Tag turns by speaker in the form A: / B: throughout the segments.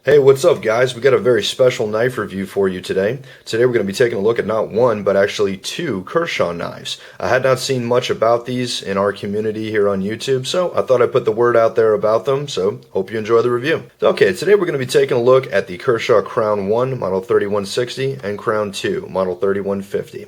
A: Hey, what's up, guys? We got a very special knife review for you today. Today we're going to be taking a look at not one, but actually two Kershaw knives. I had not seen much about these in our community here on YouTube, so I thought I'd put the word out there about them, so hope you enjoy the review. Okay, today we're going to be taking a look at the Kershaw Crown I, model 3160, and Crown II, model 3150.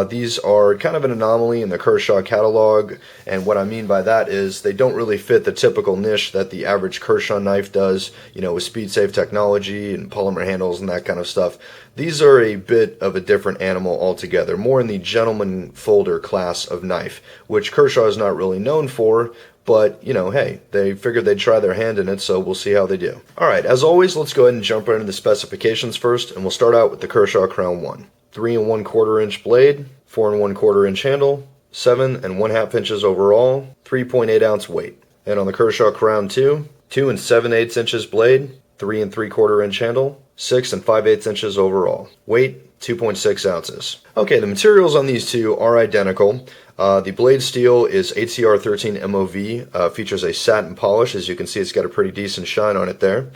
A: These are kind of an anomaly in the Kershaw catalog, and what I mean by that is they don't really fit the typical niche that the average Kershaw knife does, with speed safe technology and polymer handles and that kind of stuff. These are a bit of a different animal altogether, more in the gentleman folder class of knife, which Kershaw is not really known for. But, hey, they figured they'd try their hand in it, so we'll see how they do. Alright, as always, let's go ahead and jump right into the specifications first, and we'll start out with the Kershaw Crown I. 3 1/4 inch blade, 4 1/4 inch handle, 7 1/2 inches overall, 3.8 ounce weight. And on the Kershaw Crown II, 2 7/8 inches blade, 3 3/4 inch handle, 6 5/8 inches overall. Weight, 2.6 ounces. Okay, the materials on these two are identical. The blade steel is HCR 13 MOV, features a satin polish. As you can see, it's got a pretty decent shine on it there.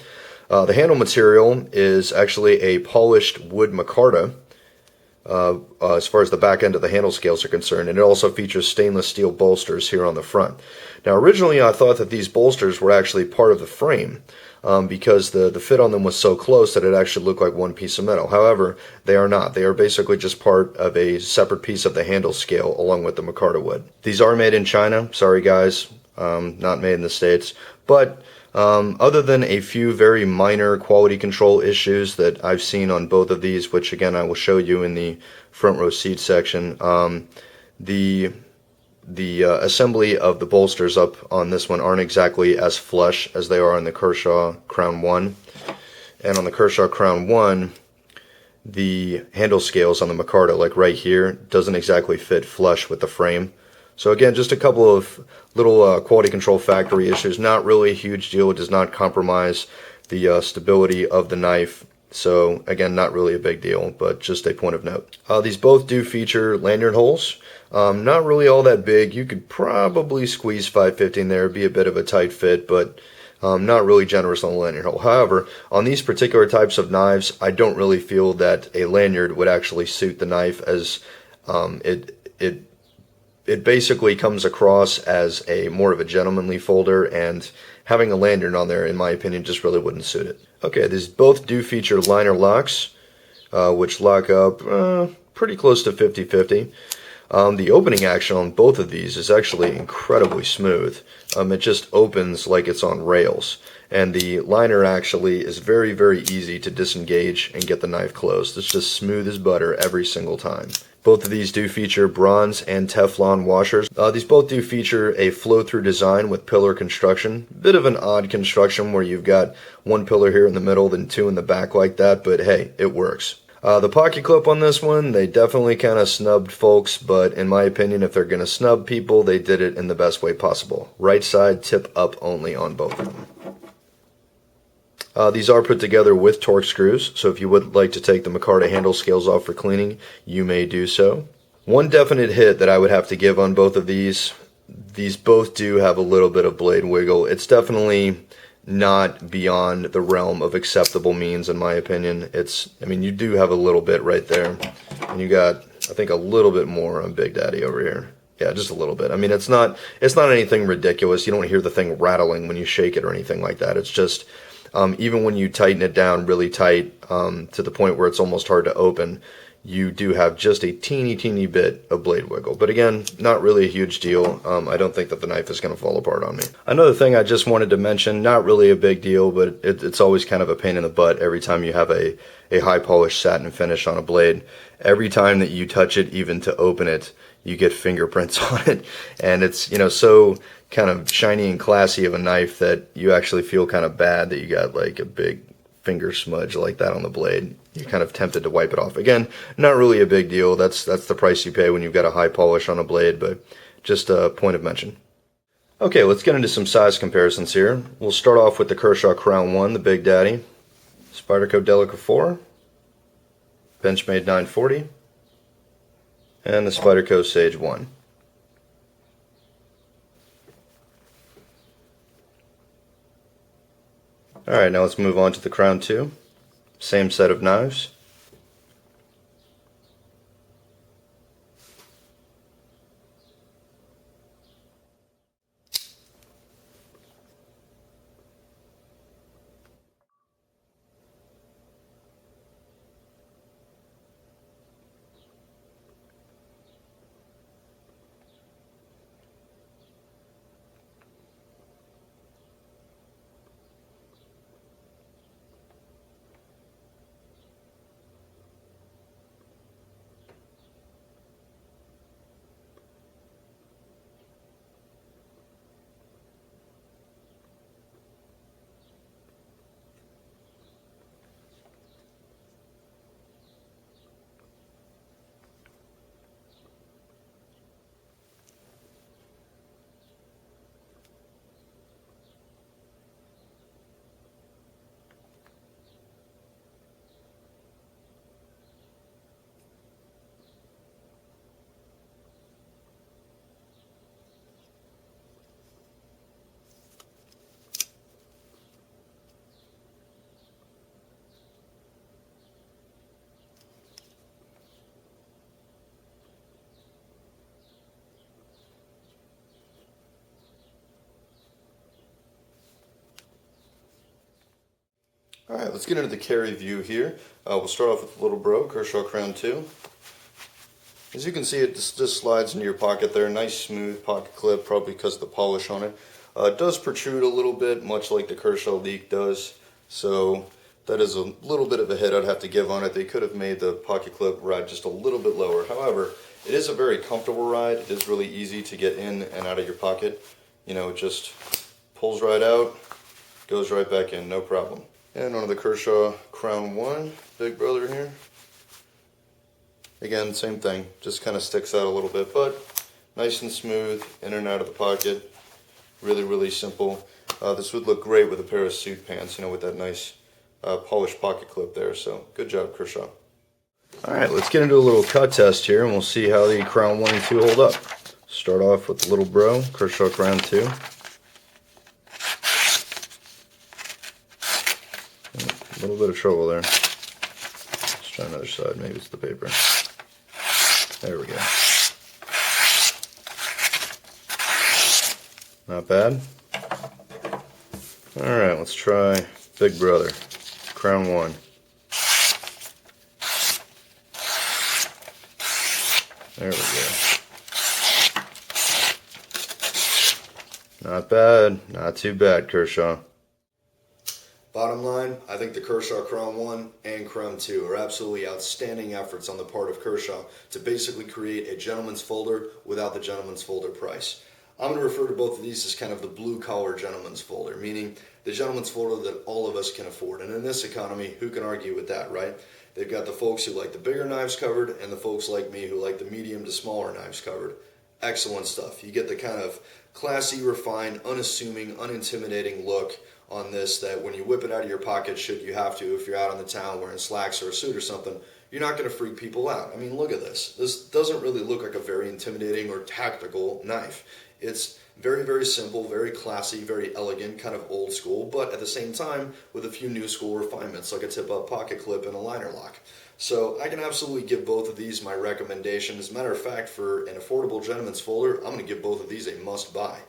A: The handle material is actually a polished wood micarta. As far as the back end of the handle scales are concerned, and it also features stainless steel bolsters here on the front. Now, originally I thought that these bolsters were actually part of the frame because the fit on them was so close that it actually looked like one piece of metal. However, they are not. They are basically just part of a separate piece of the handle scale along with the micarta wood. These are made in China. Sorry guys, not made in the States. But other than a few very minor quality control issues that I've seen on both of these, which again I will show you in the front row seat section, the assembly of the bolsters up on this one aren't exactly as flush as they are on the Kershaw Crown I. And on the Kershaw Crown I, the handle scales on the micarta, like right here, doesn't exactly fit flush with the frame. So again, just a couple of little quality control factory issues. Not really a huge deal. It does not compromise the stability of the knife. So again, not really a big deal, but just a point of note. These both do feature lanyard holes. Not really all that big. You could probably squeeze 550 in there. It'd be a bit of a tight fit, but not really generous on the lanyard hole. However, on these particular types of knives, I don't really feel that a lanyard would actually suit the knife, as it basically comes across as a more of a gentlemanly folder, and having a lanyard on there, in my opinion, just really wouldn't suit it. Okay, these both do feature liner locks, which lock up pretty close to 50-50. The opening action on both of these is actually incredibly smooth. It just opens like it's on rails. And the liner actually is very, very easy to disengage and get the knife closed. It's just smooth as butter every single time. Both of these do feature bronze and Teflon washers. These both do feature a flow-through design with pillar construction. Bit of an odd construction where you've got one pillar here in the middle, then two in the back like that, but hey, it works. The pocket clip on this one, they definitely kind of snubbed folks, but in my opinion, if they're going to snub people, they did it in the best way possible. Right side tip up only on both of them. These are put together with Torx screws, so if you would like to take the micarta handle scales off for cleaning, you may do so. One definite hit that I would have to give on both of these both do have a little bit of blade wiggle. It's definitely not beyond the realm of acceptable means, in my opinion. You do have a little bit right there, and you got, I think, a little bit more on Big Daddy over here. Yeah, just a little bit. It's not anything ridiculous. You don't hear the thing rattling when you shake it or anything like that. It's just, even when you tighten it down really tight, to the point where it's almost hard to open, you do have just a teeny bit of blade wiggle. But again, not really a huge deal. I don't think that the knife is going to fall apart on me. Another thing I just wanted to mention, not really a big deal, but it's always kind of a pain in the butt every time you have a high polished satin finish on a blade. Every time that you touch it, even to open it, you get fingerprints on it. And it's, so kind of shiny and classy of a knife that you actually feel kind of bad that you got like a big finger smudge like that on the blade. You're kind of tempted to wipe it off. Again, not really a big deal. That's the price you pay when you've got a high polish on a blade, but just a point of mention. Okay, let's get into some size comparisons here. We'll start off with the Kershaw Crown I, the Big Daddy. Spyderco Delica 4, Benchmade 940, and the Spyderco Sage 1. Alright, now let's move on to the Crown II. Same set of knives. Alright, let's get into the carry view here. We'll start off with the little bro, Kershaw Crown II. As you can see, it just slides into your pocket there. Nice smooth pocket clip, probably because of the polish on it. It does protrude a little bit, much like the Kershaw Leak does. So that is a little bit of a hit I'd have to give on it. They could have made the pocket clip ride just a little bit lower. However, it is a very comfortable ride. It is really easy to get in and out of your pocket. You know, it just pulls right out, goes right back in, no problem. And on the Kershaw Crown I, big brother here. Again, same thing, just kind of sticks out a little bit, but nice and smooth, in and out of the pocket. Really, really simple. This would look great with a pair of suit pants, you know, with that nice polished pocket clip there. So, good job, Kershaw. Alright, let's get into a little cut test here, and we'll see how the Crown I and II hold up. Start off with the little bro, Kershaw Crown II. A little bit of trouble there. Let's try another side. Maybe it's the paper. There we go. Not bad. Alright, let's try Big Brother, Crown I. There we go. Not bad. Not too bad, Kershaw. Bottom line, I think the Kershaw Crown I and Crown II are absolutely outstanding efforts on the part of Kershaw to basically create a gentleman's folder without the gentleman's folder price. I'm going to refer to both of these as kind of the blue-collar gentleman's folder, meaning the gentleman's folder that all of us can afford. And in this economy, who can argue with that, right? They've got the folks who like the bigger knives covered and the folks like me who like the medium to smaller knives covered. Excellent stuff. You get the kind of classy, refined, unassuming, unintimidating look on this that when you whip it out of your pocket, should you have to, if you're out on the town wearing slacks or a suit or something, you're not going to freak people out. I mean, look at this. This doesn't really look like a very intimidating or tactical knife. It's very, very simple, very classy, very elegant, kind of old school, but at the same time with a few new school refinements like a tip-up pocket clip and a liner lock. So I can absolutely give both of these my recommendation. As a matter of fact, for an affordable gentleman's folder, I'm going to give both of these a must-buy.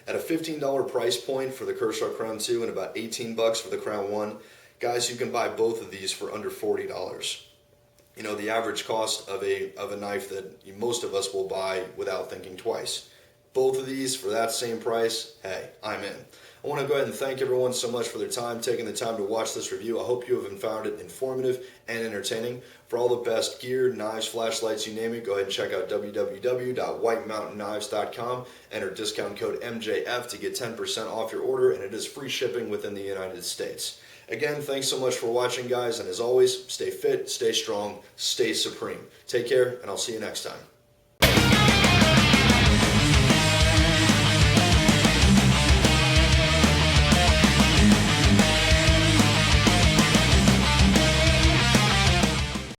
A: At a $15 price point for the Kershaw Crown II and about $18 for the Crown I, guys, you can buy both of these for under $40. You know, the average cost of a knife that most of us will buy without thinking twice. Both of these for that same price, hey, I'm in. I want to go ahead and thank everyone so much for their time, taking the time to watch this review. I hope you have found it informative and entertaining. For all the best gear, knives, flashlights, you name it, go ahead and check out www.whitemountainknives.com. Enter discount code MJF to get 10% off your order, and it is free shipping within the United States. Again, thanks so much for watching, guys, and as always, stay fit, stay strong, stay supreme. Take care, and I'll see you next time.